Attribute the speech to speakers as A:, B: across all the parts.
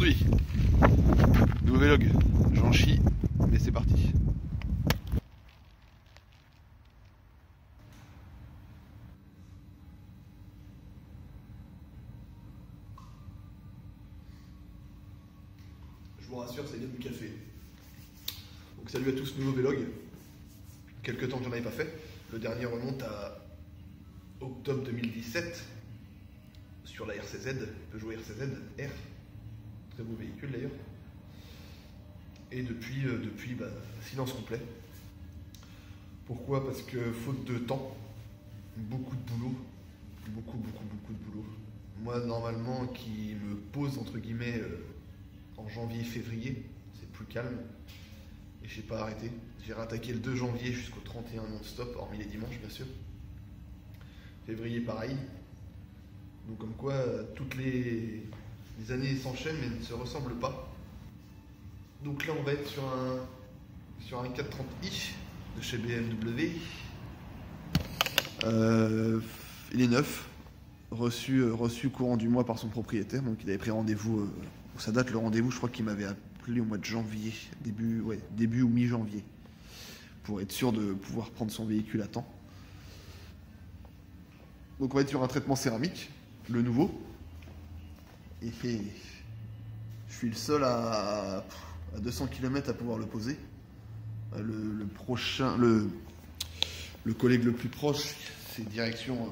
A: aujourd'hui. Nouveau vlog, j'en chie, mais c'est parti. Je vous rassure, c'est bien du café. Donc salut à tous, nouveau vlog. Quelques temps que j'en avais pas fait. Le dernier remonte à octobre 2017 sur la RCZ, Peugeot RCZ R. Très beau véhicule d'ailleurs. Et depuis, silence complet. Pourquoi? Parce que faute de temps, beaucoup de boulot, beaucoup de boulot. Moi normalement qui me pose entre guillemets en janvier-février, c'est plus calme. Et j'ai pas arrêté. J'ai rattaqué le 2 janvier jusqu'au 31 non-stop, hormis les dimanches bien sûr. Février pareil. Donc comme quoi toutes les années s'enchaînent mais ne se ressemblent pas. Donc là on va être sur un 430i de chez BMW. Il est neuf, reçu courant du mois par son propriétaire. Donc il avait pris rendez-vous, ça date le rendez-vous, je crois qu'il m'avait appelé au mois de janvier, début ou mi-janvier, pour être sûr de pouvoir prendre son véhicule à temps. Donc on va être sur un traitement céramique, le nouveau. Et je suis le seul à 200 km à pouvoir le poser. Le collègue le plus proche, c'est direction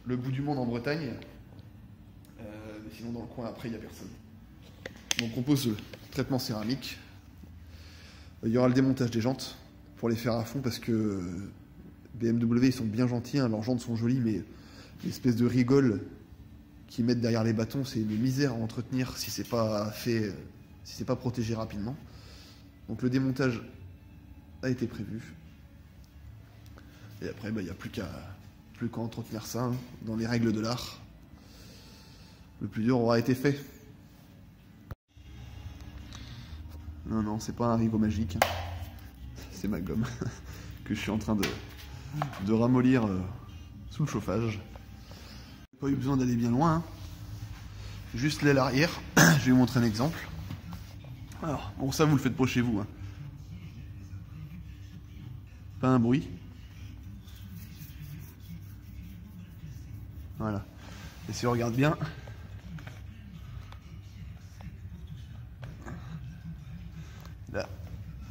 A: le bout du monde en Bretagne. Mais sinon dans le coin après il n'y a personne. Donc on pose le traitement céramique. Il y aura le démontage des jantes pour les faire à fond parce que BMW ils sont bien gentils, hein, leurs jantes sont jolies, mais l'espèce de rigole qu'ils mettent derrière les bâtons, c'est une misère à entretenir si c'est pas fait, si c'est pas protégé rapidement. Donc le démontage a été prévu. Et après, il n'y a plus qu'à entretenir ça, hein, dans les règles de l'art. Le plus dur aura été fait. Non, c'est pas un rigot magique. C'est ma gomme que je suis en train de ramollir sous le chauffage. Pas eu besoin d'aller bien loin, hein. Juste l'aile arrière. Je vais vous montrer un exemple. Alors, bon, ça vous le faites pas chez vous, hein. Pas un bruit. Voilà. Et si on regarde bien, là,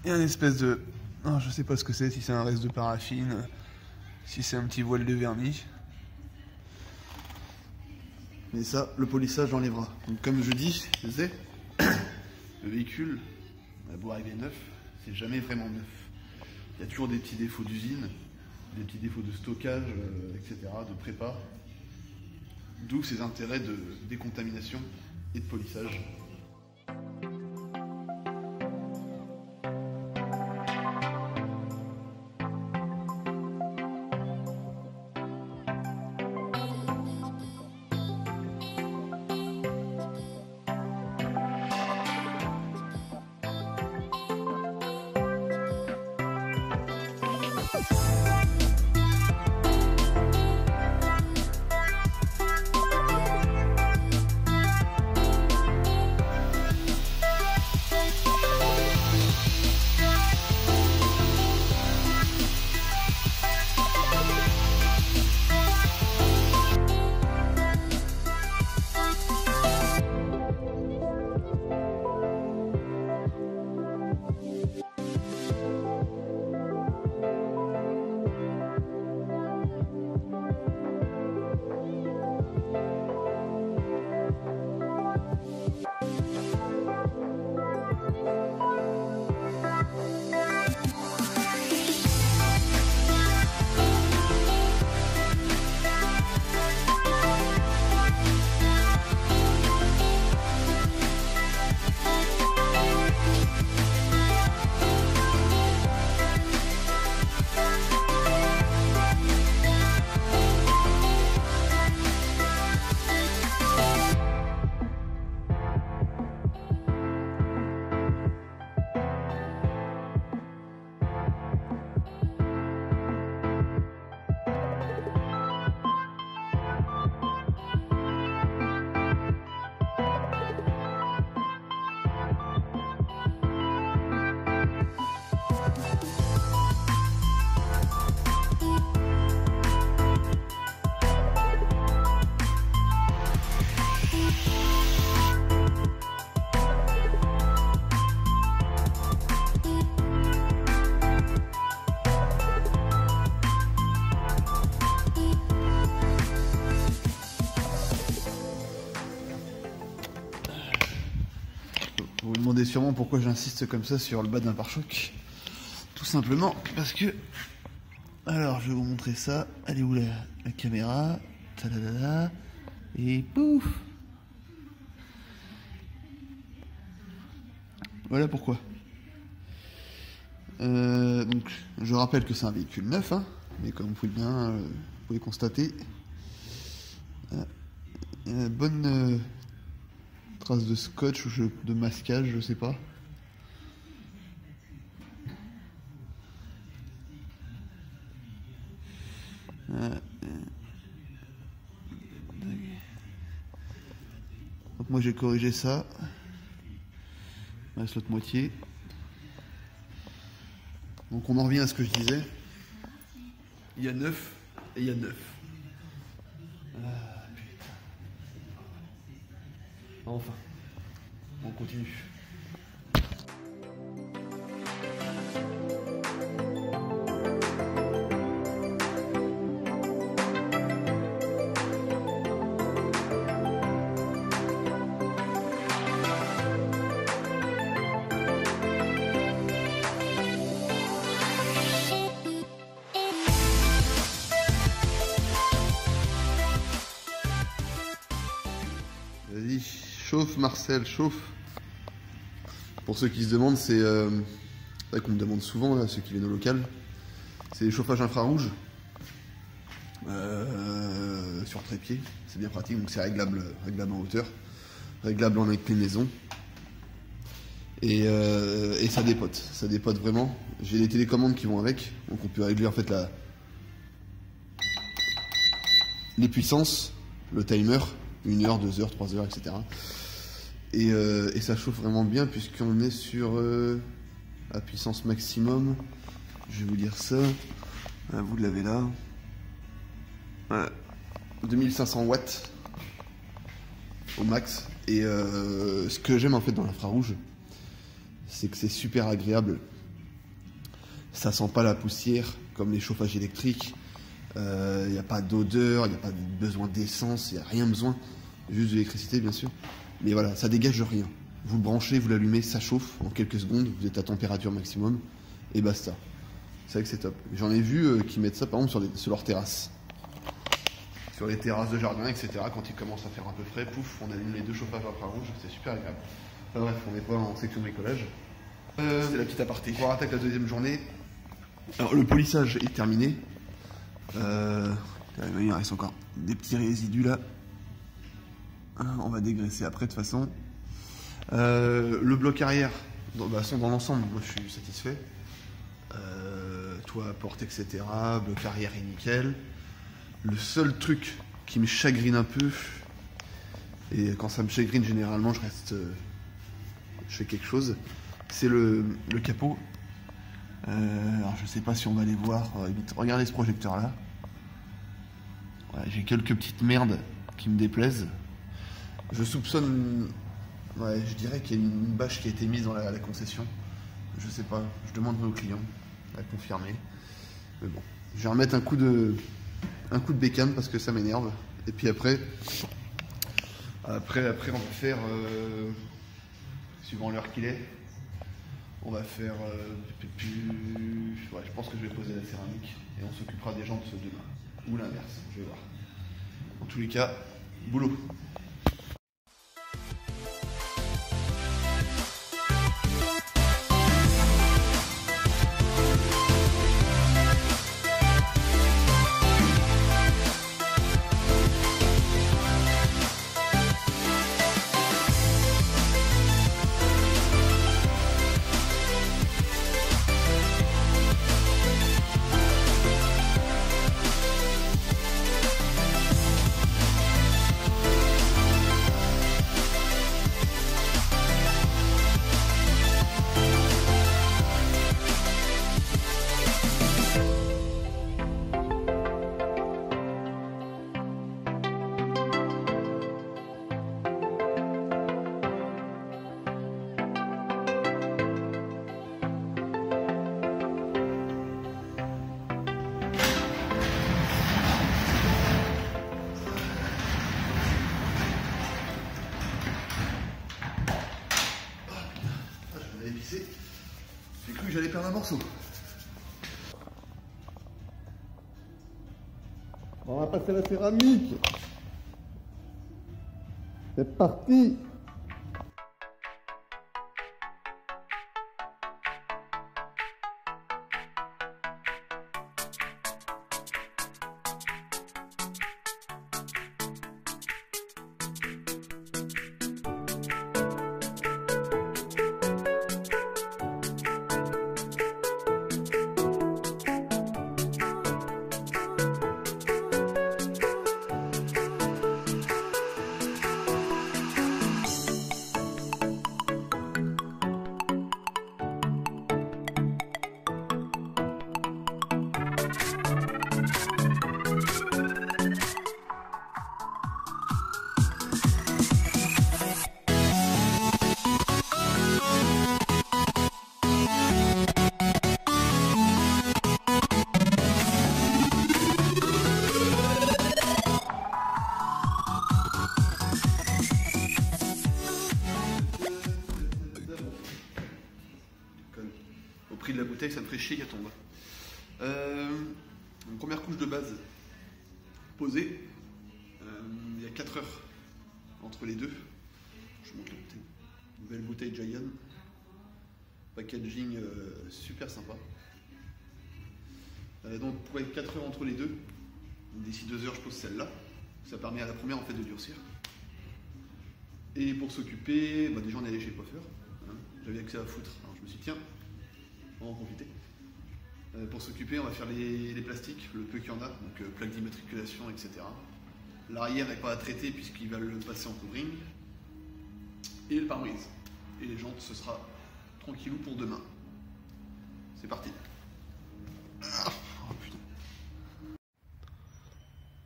A: il y a une espèce de... Non, je sais pas ce que c'est, si c'est un reste de paraffine, si c'est un petit voile de vernis. Mais ça, le polissage l'enlèvera. Donc comme je disais, le véhicule, beau arriver neuf, c'est jamais vraiment neuf. Il y a toujours des petits défauts d'usine, des petits défauts de stockage, etc., de prépa. D'où ces intérêts de décontamination et de polissage.
B: Vous vous demandez sûrement pourquoi j'insiste comme ça sur le bas d'un pare-choc. Tout simplement parce que... Alors, je vais vous montrer ça. Elle est où la caméra? Tadadada. Et pouf! Voilà pourquoi. Donc, je rappelle que c'est un véhicule neuf, hein, mais comme vous pouvez bien vous pouvez constater, bonne trace de scotch ou de masquage, je sais pas. Donc moi j'ai corrigé ça. Il reste l'autre moitié. Donc on en revient à ce que je disais. Il y a 9 et il y a 9. Ah, putain. Enfin, on continue. Vas-y, chauffe Marcel, chauffe. Pour ceux qui se demandent, c'est ça qu'on me demande souvent, là, ceux qui viennent au local. C'est les chauffages infrarouges sur trépied. C'est bien pratique, donc c'est réglable en hauteur, réglable en inclinaison. Et ça dépote vraiment. J'ai des télécommandes qui vont avec, donc on peut régler en fait les puissances, le timer. 1 heure, 2 heures, 3 heures, etc. Et ça chauffe vraiment bien puisqu'on est sur la puissance maximum. Je vais vous dire ça. Vous l'avez là. Voilà. 2500 watts au max. Et ce que j'aime en fait dans l'infrarouge, c'est que c'est super agréable. Ça sent pas la poussière comme les chauffages électriques. Il n'y a pas d'odeur, il n'y a pas besoin d'essence, il n'y a rien besoin, juste de l'électricité bien sûr. Mais voilà, ça dégage rien. Vous le branchez, vous l'allumez, ça chauffe en quelques secondes, vous êtes à température maximum et basta. C'est vrai que c'est top. J'en ai vu qui mettent ça par exemple sur leur terrasse. Sur les terrasses de jardin, etc. Quand il commence à faire un peu frais, pouf, on allume les 2 chauffages infrarouges, c'est super agréable. Enfin bref, on n'est pas en section bricolage. C'est la petite aparté. On attaque la deuxième journée. Alors le polissage est terminé. Il reste encore des petits résidus là. On va dégraisser après de toute façon. Le bloc arrière, dans l'ensemble, moi je suis satisfait. Toit, porte, etc. Bloc arrière est nickel. Le seul truc qui me chagrine un peu, et quand ça me chagrine généralement je fais quelque chose, c'est le capot. Alors je sais pas si on va les voir. Regardez ce projecteur là. Ouais, j'ai quelques petites merdes qui me déplaisent. Je soupçonne, ouais, je dirais qu'il y a une bâche qui a été mise dans la concession. Je sais pas, je demanderai au client à confirmer. Mais bon, je vais remettre un coup de bécane parce que ça m'énerve. Et puis après on va faire, suivant l'heure qu'il est, on va faire, ouais, je pense que je vais poser la céramique et on s'occupera des jantes demain. Ou l'inverse, je vais voir. En tous les cas, boulot.
A: j'allais perdre un morceau.
B: On va passer à la céramique. C'est parti.
A: Au prix de la bouteille, ça me ferait chier qu'elle tombe. Une première couche de base posée. Il y a 4 heures entre les deux. Je vous montre la bouteille. Nouvelle bouteille Giant. Packaging super sympa. Donc pour être 4 heures entre les deux, d'ici 2 heures je pose celle-là. Ça permet à la première en fait de durcir. Et pour s'occuper, déjà on est allé chez le coiffeur. Hein. J'avais accès à foutre. Alors je me suis dit tiens, on va en profiter. Pour s'occuper, on va faire les plastiques, le peu qu'il y en a, donc plaque d'immatriculation, etc. L'arrière n'est pas à traiter puisqu'il va le passer en covering. Et le pare-brise. Et les jantes, ce sera tranquillou pour demain. C'est parti. Oh putain.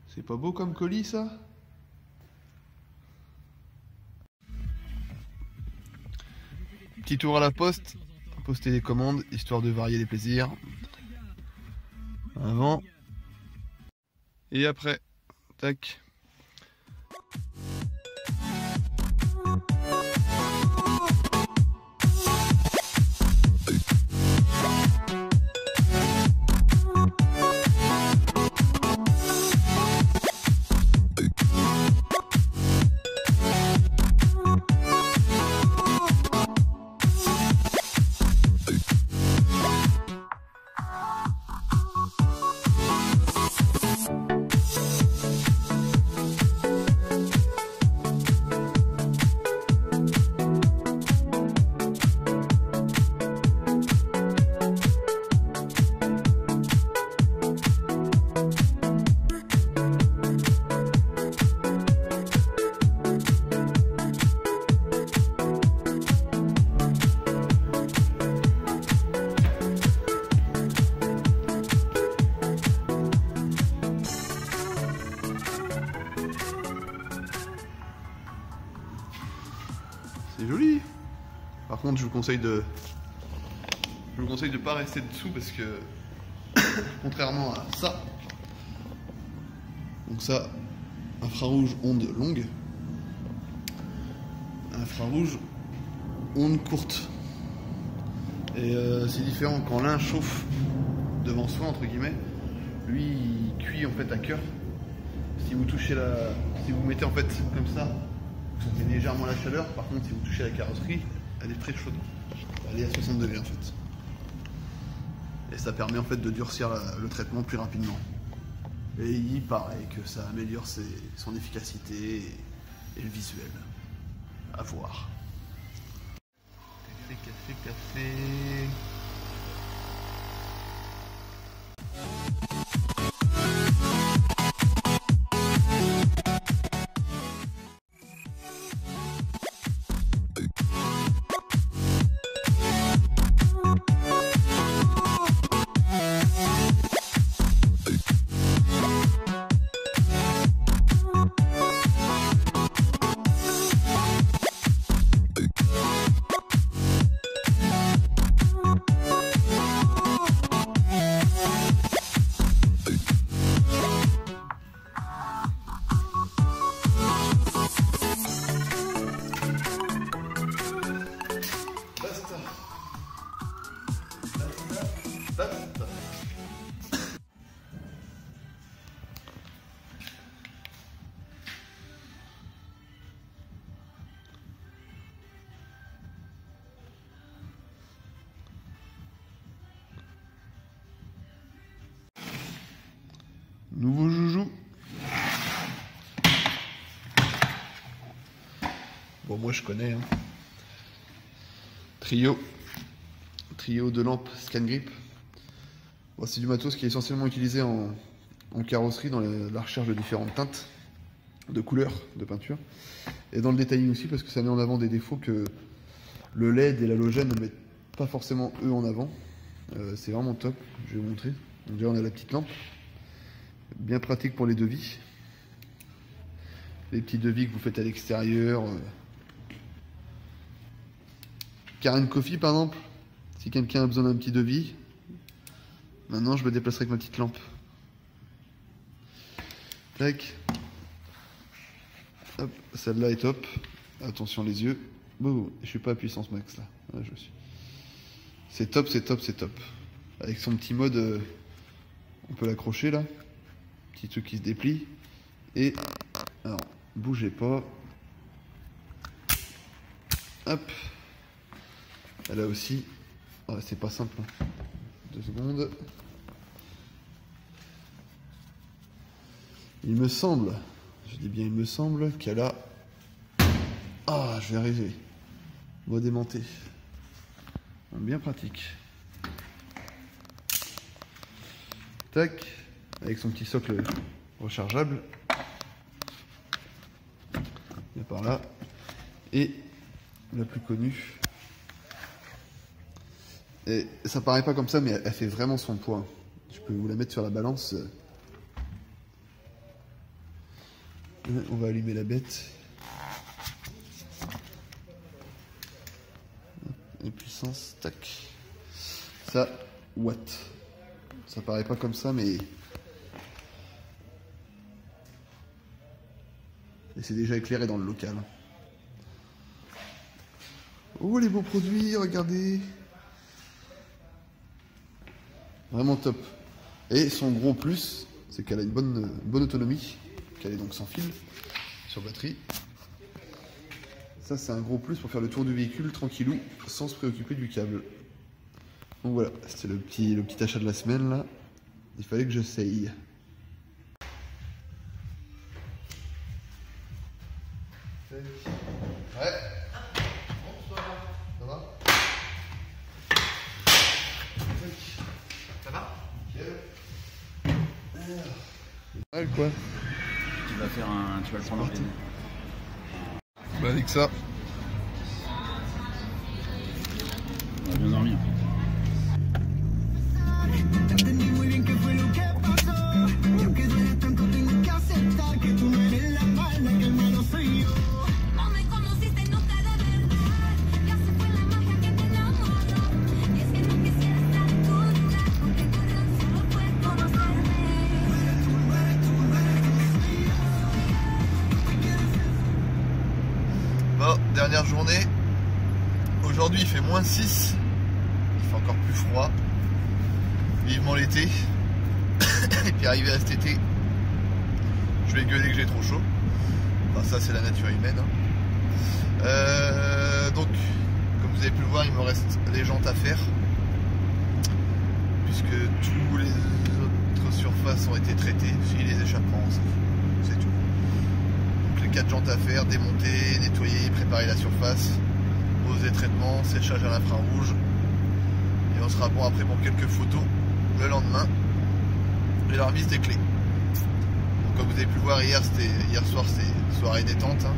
A: C'est pas beau comme colis ça? Petit tour à la poste, poster des commandes, histoire de varier les plaisirs. Avant et après. Tac. C'est joli. Par contre, je vous conseille de pas rester dessous parce que contrairement à ça, donc ça, infrarouge onde longue, infrarouge onde courte. Et c'est différent quand l'un chauffe devant soi entre guillemets, lui il cuit en fait à cœur. Si vous touchez si vous mettez en fait comme ça, vous sentez légèrement la chaleur. Par contre, si vous touchez la carrosserie, elle est très chaude. Elle est à 60 degrés en fait. Et ça permet en fait de durcir le traitement plus rapidement. Et il paraît que ça améliore son efficacité et le visuel. À voir. Café. Bon, moi je connais. Hein.
B: Trio de lampes Scan Grip. Bon, c'est du matos qui est essentiellement utilisé en carrosserie dans la recherche de différentes teintes, de couleurs, de peinture. Et dans le detailing aussi parce que ça met en avant des défauts que le LED et l'halogène ne mettent pas forcément eux en avant. C'est vraiment top, je vais vous montrer. Donc déjà on a la petite lampe, bien pratique pour les devis. Les petits devis que vous faites à l'extérieur. Karen Coffee par exemple, si quelqu'un a besoin d'un petit devis, maintenant je me déplacerai avec ma petite lampe. Tac. Hop, celle-là est top. Attention les yeux. Bon, je suis pas à puissance max là. Ouais, je suis. C'est top, c'est top, c'est top. Avec son petit mode, on peut l'accrocher là. Petit truc qui se déplie. Et alors, bougez pas. Hop. Elle a aussi. Oh, c'est pas simple. Hein. 2 secondes. Il me semble, je dis bien il me semble, qu'elle a. Ah, je vais arriver. Mode aimanté. Bien pratique. Tac. Avec son petit socle rechargeable. Et par là. Et la plus connue. Et ça paraît pas comme ça, mais elle fait vraiment son poids. Je peux vous la mettre sur la balance. On va allumer la bête. Et puissance, tac. Ça, watts. Ça paraît pas comme ça, mais... Et c'est déjà éclairé dans le local. Oh, les beaux produits, regardez. Vraiment top. Et son gros plus, c'est qu'elle a une bonne autonomie. Qu'elle est donc sans fil, sur batterie. Ça, c'est un gros plus pour faire le tour du véhicule tranquillou, sans se préoccuper du câble. Donc voilà, c'était le petit achat de la semaine là. Il fallait que j'essaye. Ouais. Ça va?
A: Ça va?
B: Nickel. Mal quoi.
C: Tu vas le prendre en ligne.
B: Bah avec ça.
C: On a bien dormi.
A: Bon, dernière journée. Aujourd'hui il fait -6. Il fait encore plus froid. Vivement l'été. Et puis arrivé à cet été, je vais gueuler que j'ai trop chaud. Enfin ça c'est la nature humaine. Hein. Donc, comme vous avez pu le voir, il me reste les jantes à faire. Puisque tous les autres surfaces ont été traitées. Si les échappements, c'est tout. Donc les 4 jantes à faire, démonter, nettoyer, préparer la surface, poser traitement, séchage à l'infrarouge. Et on sera bon après pour quelques photos le lendemain. Et la remise des clés. Donc comme vous avez pu le voir hier soir c'était une soirée détente. Hein.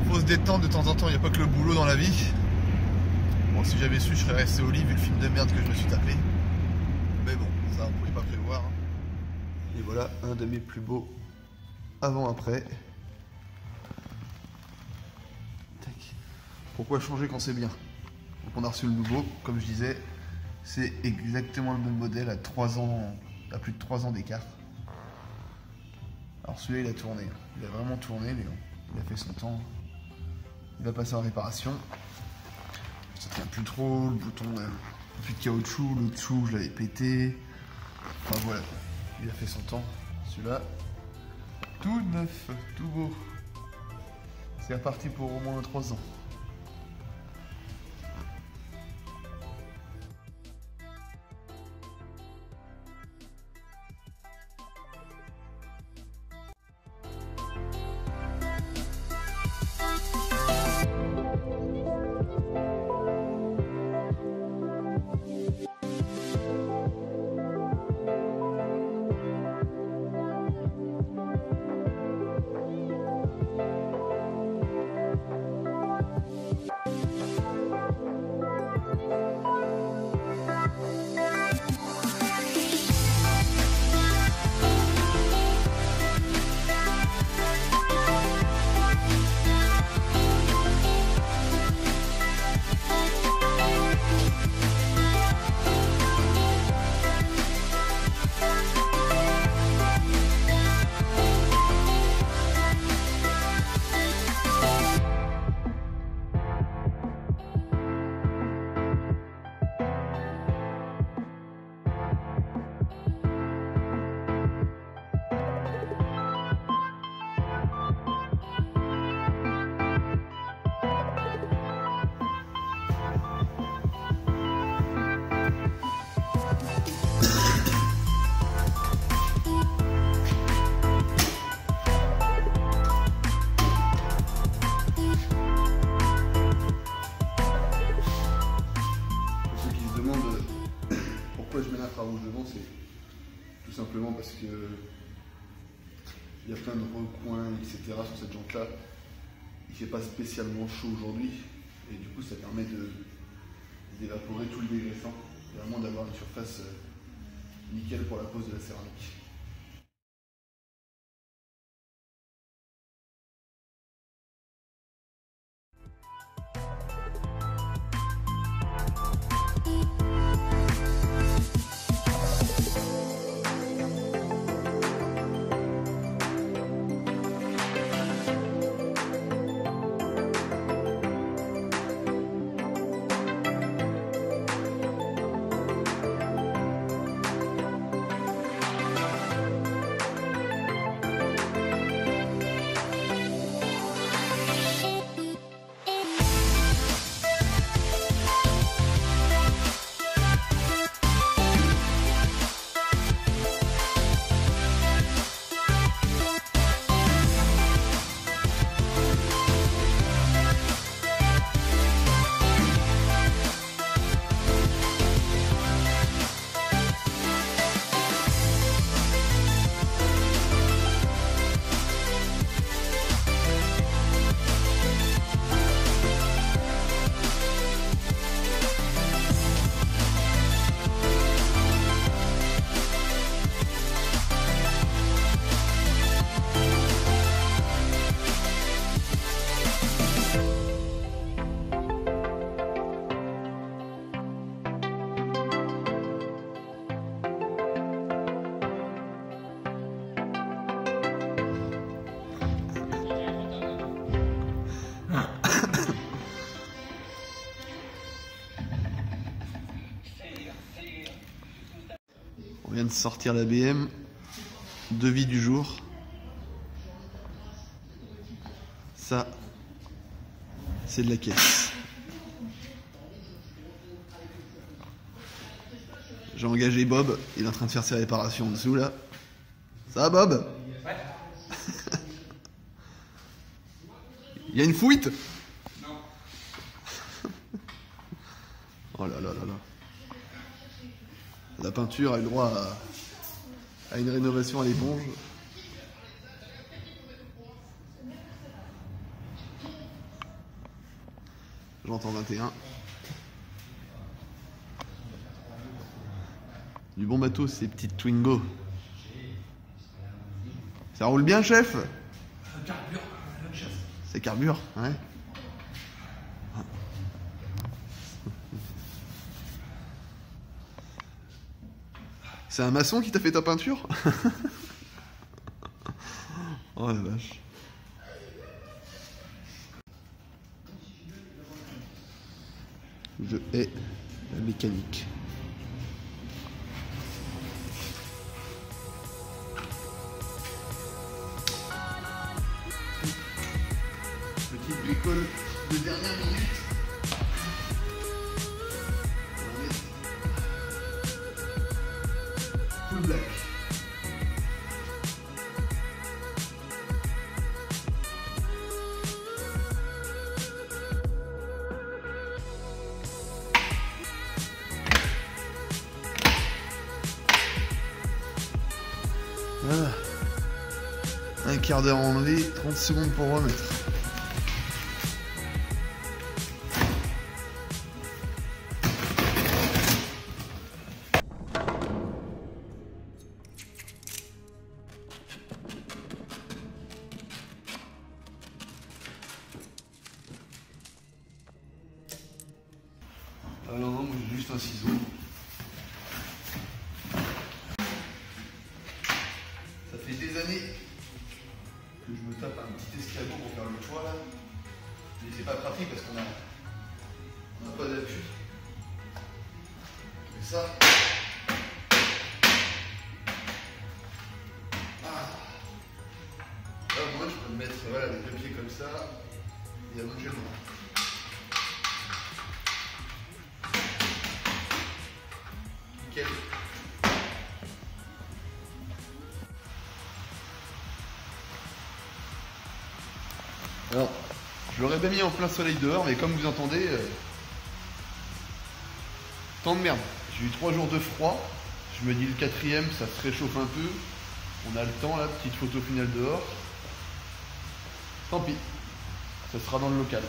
A: Faut se détendre de temps en temps, il n'y a pas que le boulot dans la vie. Bon, si j'avais su, je serais resté au lit vu le film de merde que je me suis tapé. Mais bon, ça on pouvait pas prévoir. Hein. Et voilà un de mes plus beaux avant-après. Pourquoi changer quand c'est bien? Donc on a reçu le nouveau, comme je disais, c'est exactement le même modèle à plus de 3 ans d'écart. Alors celui-là il a tourné, il a vraiment tourné, mais bon, il a fait son temps. Il va passer en réparation. Ça tient plus trop, le bouton plus de caoutchouc, le dessous je l'avais pété. Enfin voilà, il a fait son temps. Celui-là, tout neuf, tout beau. C'est reparti pour au moins 3 ans.
B: que il y a plein de recoins, etc. sur cette jante-là. Il fait pas spécialement chaud aujourd'hui et du coup ça permet d'évaporer tout le dégraissant et vraiment d'avoir une surface nickel pour la pose de la céramique. On vient de sortir la BM, devis du jour. Ça, c'est de la caisse. J'ai engagé Bob, il est en train de faire ses réparations en dessous là. Ça va Bob? Ouais. Il y a une fuite? Non. Oh là là là là. La peinture a eu le droit à une rénovation à l'éponge. J'entends 21. Du bon bateau, ces petites Twingo. Ça roule bien, chef?
D: Carbure, chef.
B: C'est carbure, ouais. C'est un maçon qui t'a fait ta peinture? Oh la vache. Je hais la mécanique. Petite bricole de dernière minute. Full black. Voilà. Un quart d'heure enlevé, 30 secondes pour remettre. Alors non, moi j'ai juste un ciseau. Ça fait des années que je me tape un petit escabeau pour faire le toit là. Mais c'est pas pratique parce qu'on a pas d'appui. Mais ça. Là au moins je peux me mettre voilà, les deux pieds comme ça et allonger le bras. Nickel. Alors, je l'aurais bien mis en plein soleil dehors, mais comme vous entendez, tant de merde. J'ai eu 3 jours de froid. Je me dis le 4e, ça se réchauffe un peu. On a le temps là, petite photo finale dehors. Tant pis, ça sera dans le local.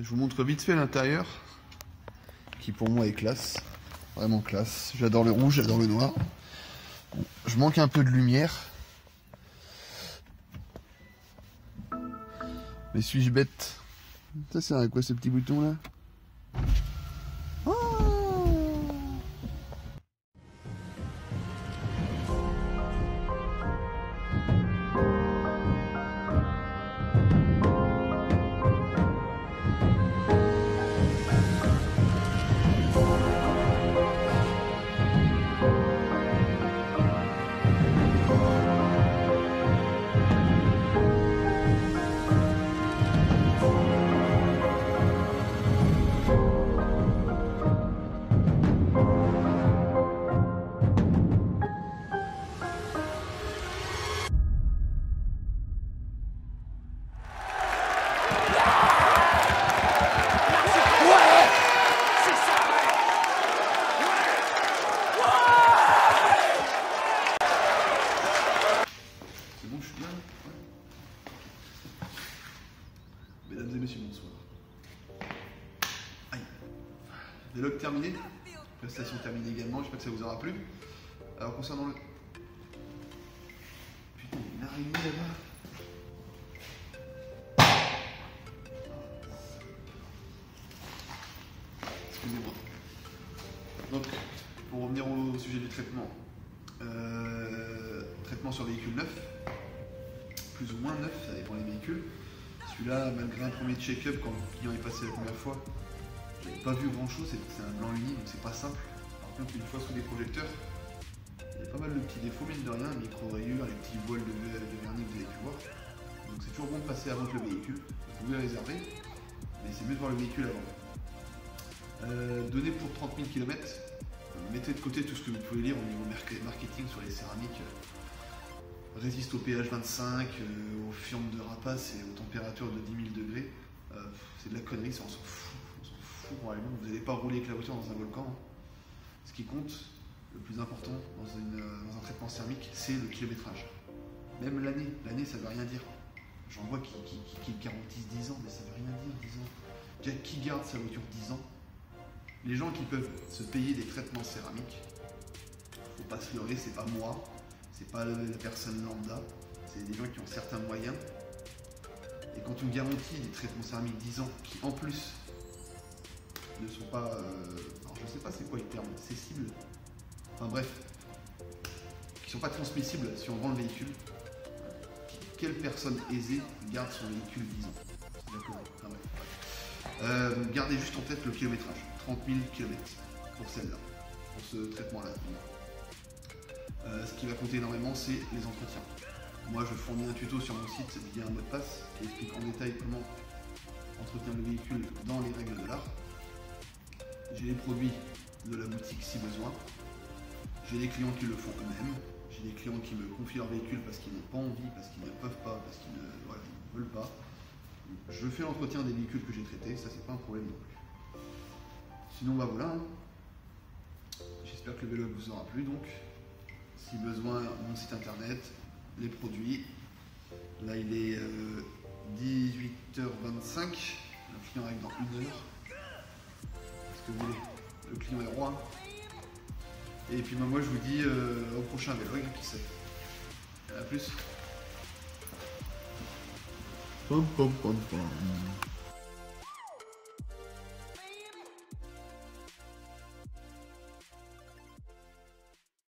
B: Je vous montre vite fait l'intérieur, qui pour moi est classe, vraiment classe. J'adore le rouge, j'adore le noir. Bon, je manque un peu de lumière. Mais suis-je bête? Ça sert à quoi ce petit bouton là? Mesdames et messieurs, bonsoir. Aïe. Vlog terminé. Prestation terminée également, j'espère que ça vous aura plu. Alors concernant le... Putain, il y a une araignée là-bas. Excusez-moi. Donc, pour revenir au sujet du traitement. Traitement sur véhicule neuf. Plus ou moins neuf, ça dépend des véhicules. Celui-là, malgré un premier check-up quand le client est passé la première fois, j'avais pas vu grand chose, c'est un blanc uni, donc c'est pas simple. Par contre, une fois sous les projecteurs, il y a pas mal de petits défauts, mine de rien, micro-rayures, les petits voiles de vernis que vous avez pu voir. Donc c'est toujours bon de passer avant que le véhicule. Vous pouvez réserver, mais c'est mieux de voir le véhicule avant. Donné pour 30 000 km, mettez de côté tout ce que vous pouvez lire au niveau marketing sur les céramiques. Résiste au pH 25, aux fientes de rapace et aux températures de 10 000 degrés. C'est de la connerie, ça, on s'en fout. On s'en fout probablement. Vous n'allez pas rouler avec la voiture dans un volcan. Ce qui compte, le plus important dans un traitement thermique, c'est le kilométrage. Même l'année. L'année, ça ne veut rien dire. J'en vois qui garantissent 10 ans, mais ça ne veut rien dire, 10 ans. Déjà, qui garde sa voiture 10 ans? Les gens qui peuvent se payer des traitements céramiques, faut pas se leurrer, c'est pas moi. C'est pas la personne lambda, c'est des gens qui ont certains moyens. Et quand on garantit des traitements céramiques 10 ans, qui en plus ne sont pas... alors je sais pas c'est quoi le terme, cessibles. Enfin bref, qui sont pas transmissibles si on vend le véhicule. Quelle personne aisée garde son véhicule 10 ans? D'accord. Enfin, bref. Gardez juste en tête le kilométrage, 30 000 km pour celle-là. pour ce traitement-là. Ce qui va compter énormément, c'est les entretiens. Moi, je fournis un tuto sur mon site via un mot de passe qui explique en détail comment entretenir le véhicule dans les règles de l'art. J'ai les produits de la boutique si besoin. J'ai des clients qui le font eux-mêmes. J'ai des clients qui me confient leur véhicule parce qu'ils n'ont pas envie, parce qu'ils ne peuvent pas, parce qu'ils ne veulent pas. Je fais l'entretien des véhicules que j'ai traités, ça c'est pas un problème non plus. Sinon bah voilà. J'espère que le vlog vous aura plu donc. Si besoin, mon site internet, les produits. Là il est 18h25. Le client arrive dans 1 heure. Qu'est-ce que vous voulez? Le client est roi. Et puis moi je vous dis au prochain vlog, qui sait. A plus.
E: Pom pom pom pom.